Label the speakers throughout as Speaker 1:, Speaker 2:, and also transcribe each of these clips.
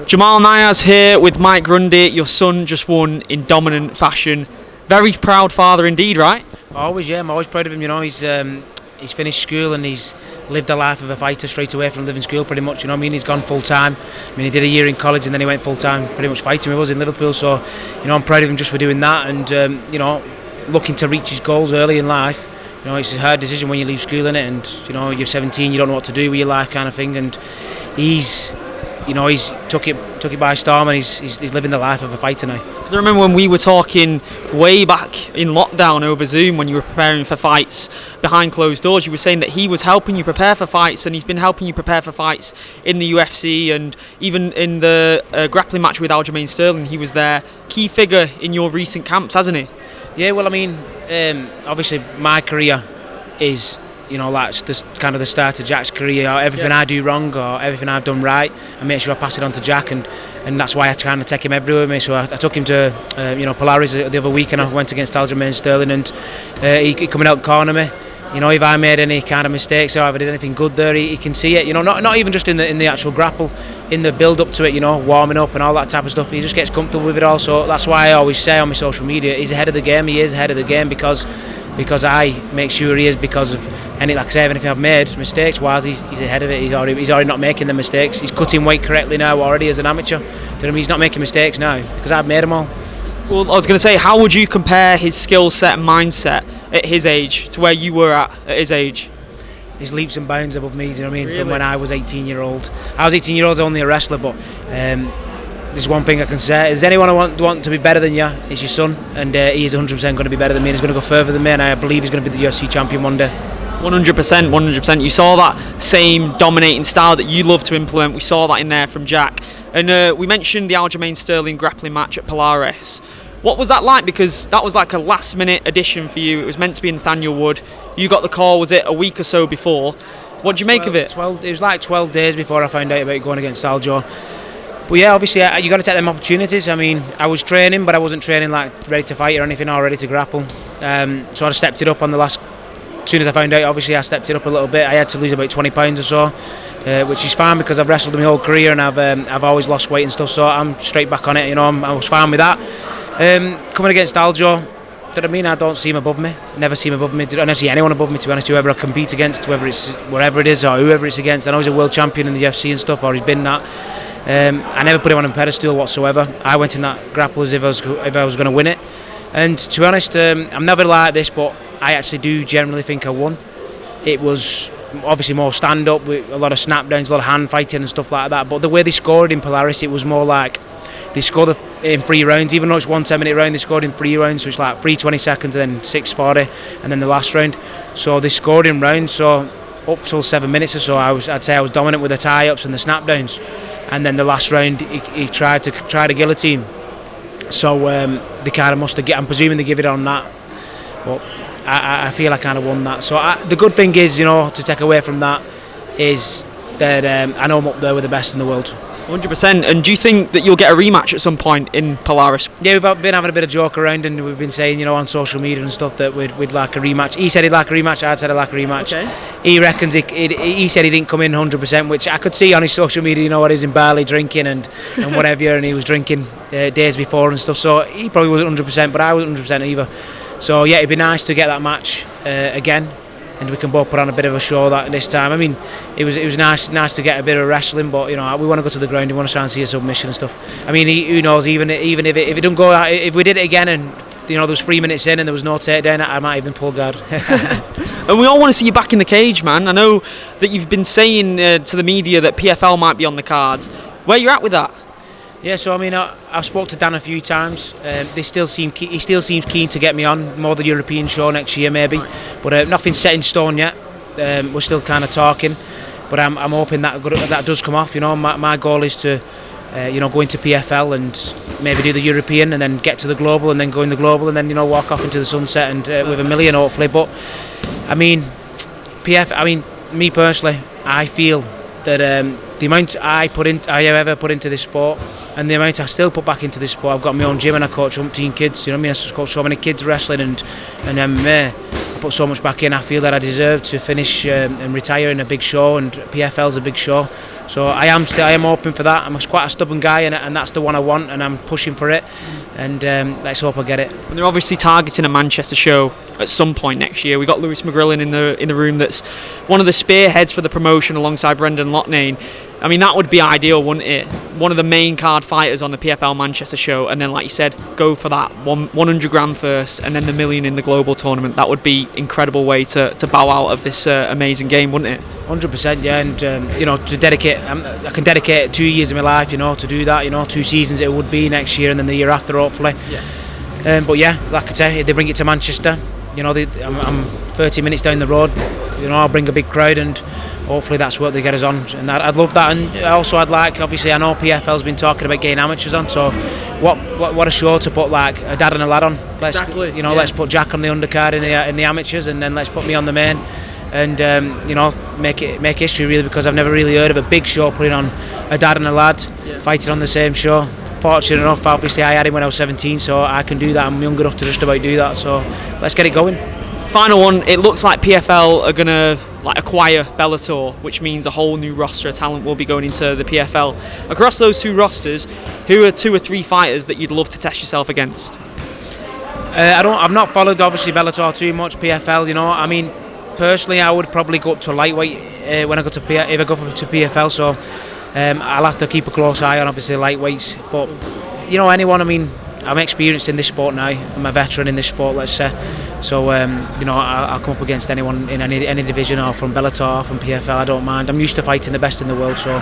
Speaker 1: Jamal Niaz here with Mike Grundy. Your son just won in dominant fashion. Very proud father indeed, right?
Speaker 2: Always, yeah. I'm always proud of him. You know, he's finished school and he's lived the life of a fighter straight away from living school, pretty much. You know what I mean? He's gone full time. I mean, he did a year in college and then he went full time, pretty much fighting with us in Liverpool. So, you know, I'm proud of him just for doing that and you know, looking to reach his goals early in life. You know, it's a hard decision when you leave school, innit? And you know, you're 17, you don't know what to do with your life, kind of thing. And he's took it by storm and he's living the life of a fighter now.
Speaker 1: Because I remember when we were talking way back in lockdown over Zoom when you were preparing for fights behind closed doors, you were saying that he was helping you prepare for fights, and he's been helping you prepare for fights in the UFC and even in the grappling match with Aljamain Sterling. He was there, key figure in your recent camps, hasn't he?
Speaker 2: Yeah, well, I mean, obviously my career is, you know, like kind of the start of Jack's career. Everything I do wrong or everything I've done right, I make sure I pass it on to Jack, and that's why I kind of take him everywhere with me. So I took him to, you know, Polaris the other week, and I went against Aljamain Sterling, and he coming out corner me. You know, if I made any kind of mistakes or if I did anything good there, he can see it. You know, not even just in the actual grapple, in the build up to it. You know, warming up and all that type of stuff. He just gets comfortable with it all. So that's why I always say on my social media, he's ahead of the game. He is ahead of the game because I make sure he is, because of like I say, anything I've made mistakes wise, he's ahead of it. He's already not making the mistakes. He's cutting weight correctly now already as an amateur. He's not making mistakes now because I've made them all.
Speaker 1: Well, I was going to say, how would you compare his skill set and mindset at his age to where you were at his age?
Speaker 2: His leaps and bounds above me, do you know what I mean?
Speaker 1: Really?
Speaker 2: From when I was 18-year-old. I was 18 years old, only a wrestler, but there's one thing I can say. Is anyone want to be better than you? It's your son, and he is 100% going to be better than me, and he's going to go further than me, and I believe he's going to be the UFC champion one day.
Speaker 1: 100%. You saw that same dominating style that you love to implement. We saw that in there from Jack. And we mentioned the Aljamain Sterling grappling match at Polaris. What was that like? Because that was like a last minute addition for you. It was meant to be in Nathaniel Wood. You got the call, was it a week or so before? What did you make of it?
Speaker 2: It was like 12 days before I found out about going against Aljo. But yeah, obviously you got to take them opportunities. I mean, I was training, but I wasn't training like ready to fight or anything, or ready to grapple. So I stepped it up on the last. As soon as I found out, obviously I stepped it up a little bit. I had to lose about 20 pounds or so, which is fine because I've wrestled my whole career and I've always lost weight and stuff. So I'm straight back on it. You know, I was fine with that. Coming against Aljo, I don't see him above me. Never see him above me. I don't see anyone above me, to be honest. Whoever I compete against, whether it's wherever it is or whoever it's against. I know he's a world champion in the UFC and stuff, or he's been that. I never put him on a pedestal whatsoever. I went in that grapple as if I was going to win it. And to be honest, I'm never like this, but I actually do generally think I won. It was obviously more stand up with a lot of snap downs, a lot of hand fighting and stuff like that. But the way they scored in Polaris, it was more like they scored in 3 rounds. Even though it's 1 10-minute round, they scored in 3 rounds. So it's like 3 20 seconds and then 6 40, and then the last round. So they scored in rounds. So up till 7 minutes or so, I'd say I was dominant with the tie ups and the snap downs. And then the last round, he tried to guillotine. So they kind of must have. I'm presuming they give it on that. But I feel I kind of won that. So the good thing is, you know, to take away from that is that I know I'm up there with the best in the world.
Speaker 1: 100%. And do you think that you'll get a rematch at some point in Polaris?
Speaker 2: Yeah, we've been having a bit of joke around, and we've been saying, you know, on social media and stuff that we'd like a rematch. He said he'd like a rematch. I said I'd like a rematch. Okay. He reckons he said he didn't come in 100%, which I could see on his social media. You know what, he's in Bali drinking and whatever, and he was drinking days before and stuff. So he probably wasn't 100%, but I wasn't 100% either. So yeah, it'd be nice to get that match again, and we can both put on a bit of a show that this time. I mean, it was nice to get a bit of wrestling, but you know, we want to go to the ground. We want to try and see a submission and stuff. I mean, who knows? Even if it don't go, if we did it again and you know there was 3 minutes in and there was no takedown, I might even pull guard.
Speaker 1: And we all want to see you back in the cage, man. I know that you've been saying to the media that PFL might be on the cards. Where you at with that?
Speaker 2: Yeah, so I mean, I've spoke to Dan a few times. He still seems keen to get me on more the European show next year, maybe. Right. But nothing's set in stone yet. We're still kind of talking, but I'm hoping that does come off. You know, my goal is to, you know, go into PFL and maybe do the European and then get to the global and then go in the global and then, you know, walk off into the sunset and with $1 million hopefully. But I mean, me personally, I feel that the amount I ever put into this sport and the amount I still put back into this sport. I've got my own gym and I coach umpteen kids. You know what I mean? I coach so many kids wrestling and MMA. put so much back in. I feel that I deserve to finish and retire in a big show, and PFL's a big show. So I am hoping for that. I'm quite a stubborn guy, and that's the one I want, and I'm pushing for it. And let's hope I get it.
Speaker 1: And they're obviously targeting a Manchester show at some point next year. We got Lewis McGrillen in the room. That's one of the spearheads for the promotion alongside Brendan Loughnane. I mean, that would be ideal, wouldn't it? One of the main card fighters on the PFL Manchester show, and then, like you said, go for that 100 grand first, and then the $1 million in the global tournament. That would be incredible way to bow out of this amazing game, wouldn't it?
Speaker 2: 100%, yeah. And to dedicate, I can dedicate 2 years of my life, to do that. 2 seasons it would be next year, and then the year after, hopefully. Yeah. But yeah, like I say, if they bring it to Manchester, I'm 30 minutes down the road. I'll bring a big crowd, and hopefully that's what they get us on, and I'd love that. And also I'd like, obviously I know PFL's been talking about getting amateurs on, so what a show to put like a dad and a lad on. Let's put Jack on the undercard in the amateurs, and then let's put me on the main, and make history really, because I've never really heard of a big show putting on a dad and a lad fighting on the same show. Fortunate enough, obviously I had him when I was 17, so I can do that. I'm young enough to just about do that, so let's get it going.
Speaker 1: Final one, it looks like PFL are going to acquire Bellator, which means a whole new roster of talent will be going into the PFL. Across those 2 rosters, who are 2 or 3 fighters that you'd love to test yourself against?
Speaker 2: I've not followed obviously Bellator too much, PFL. I mean, personally I would probably go up to lightweight when I go to if I go to PFL. So I'll have to keep a close eye on obviously lightweights. But anyone. I mean, I'm experienced in this sport now. I'm a veteran in this sport, let's say. So I'll come up against anyone in any division, or from Bellator, or from PFL. I don't mind. I'm used to fighting the best in the world. So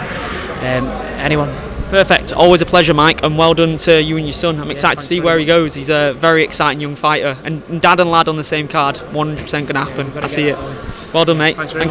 Speaker 2: anyone.
Speaker 1: Perfect. Always a pleasure, Mike, and well done to you and your son. I'm excited to see where he goes. He's a very exciting young fighter, and dad and lad on the same card. 100% going to happen. I see it. Well done, mate. Thank you.